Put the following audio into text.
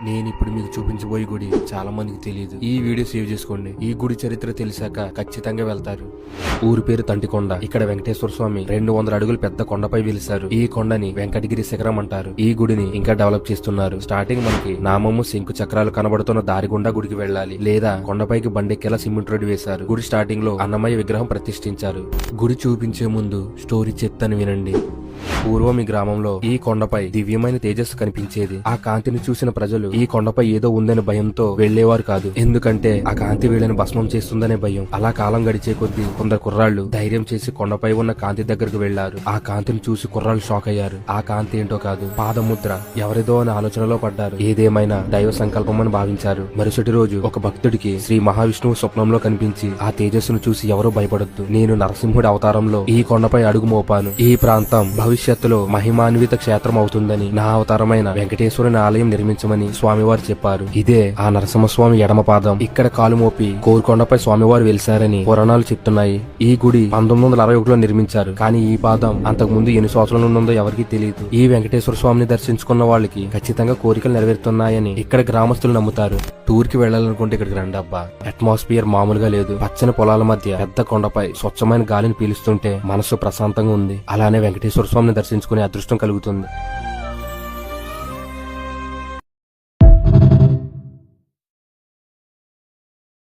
నేను ఇప్పుడు మీకు చూపించబోయే గుడి చాలా మందికి తెలియదు. ఈ వీడియో సేవ్ చేసుకోండి. ఈ గుడి చరిత్ర తెలిసాక ఖచ్చితంగా వెళ్తారు. ఊరి పేరు తంటికొండ. ఇక్కడ వెంకటేశ్వర స్వామి 200 అడుగులు పెద్ద కొండపై వెలిశారు. ఈ కొండని వెంకటగిరి శిఖరం అంటారు. ఈ గుడిని ఇంకా డెవలప్ చేస్తున్నారు. స్టార్టింగ్ మనకి నామము శంకు చక్రాలు కనబడుతున్న దారి గుండా గుడికి వెళ్ళాలి, లేదా కొండపైకి బండెక్కేలా సిమెంట్ రోడ్డు వేశారు. గుడి స్టార్టింగ్ లో అన్నమయ్య విగ్రహం ప్రతిష్ఠించారు. గుడి చూపించే ముందు స్టోరీ చెప్తాను వినండి. పూర్వం ఈ గ్రామంలో ఈ కొండపై దివ్యమైన తేజస్సు కనిపించేది. ఆ కాంతిని చూసిన ప్రజలు ఈ కొండపై ఏదో ఉందనే భయంతో వెళ్లేవారు కాదు. ఎందుకంటే ఆ కాంతి వీళ్ళని భస్మం చేస్తుందనే భయం. అలా కాలం గడిచే కొద్దీ కొందరు కుర్రాళ్లు ధైర్యం చేసి కొండపై ఉన్న కాంతి దగ్గరకు వెళ్లారు. ఆ కాంతిని చూసి కుర్రాళ్లు షాక్ అయ్యారు. ఆ కాంతి ఏంటో కాదు, పాదముద్ర. ఎవరిదో అనే ఆలోచనలో పడ్డారు. ఏదేమైనా దైవ సంకల్పం అని భావించారు. మరుసటి రోజు ఒక భక్తుడికి శ్రీ మహావిష్ణువు స్వప్నంలో కనిపించి, ఆ తేజస్సును చూసి ఎవరూ భయపడొద్దు, నేను నరసింహుడి అవతారంలో ఈ కొండపై అడుగు మోపాను. ఈ ప్రాంతం భవిష్యత్తులో మహిమాన్విత క్షేత్రం అవుతుందని, నా అవతారమైన వెంకటేశ్వరుని ఆలయం నిర్మించమని స్వామివారు చెప్పారు. ఇదే ఆ నరసింహస్వామి ఎడమ పాదం. ఇక్కడ కాలు మోపి కోరుకొండపై స్వామివారు వెలిశారని పురాణాలు చెప్తున్నాయి. ఈ గుడి 1961లో నిర్మించారు. కానీ ఈ పాదం అంతకు ముందు ఎన్ని సంవత్సరాల నుండి ఉందో ఎవరికీ తెలియదు. ఈ వెంకటేశ్వర స్వామిని దర్శించుకున్న వాళ్ళకి ఖచ్చితంగా కోరికలు నెరవేరుతున్నాయని ఇక్కడ గ్రామస్తులు నమ్ముతారు. టూర్ కి వెళ్లాలనుకుంటే ఇక్కడికి రండి అబ్బా. అట్మాస్ఫియర్ మామూలుగా లేదు. పచ్చని పొలాల మధ్య పెద్ద కొండపై స్వచ్ఛమైన గాలిని పీలుస్తుంటే మనసు ప్రశాంతంగా ఉంది. అలానే వెంకటేశ్వర స్వామిని దర్శించుకునే అదృష్టం కలుగుతుంది.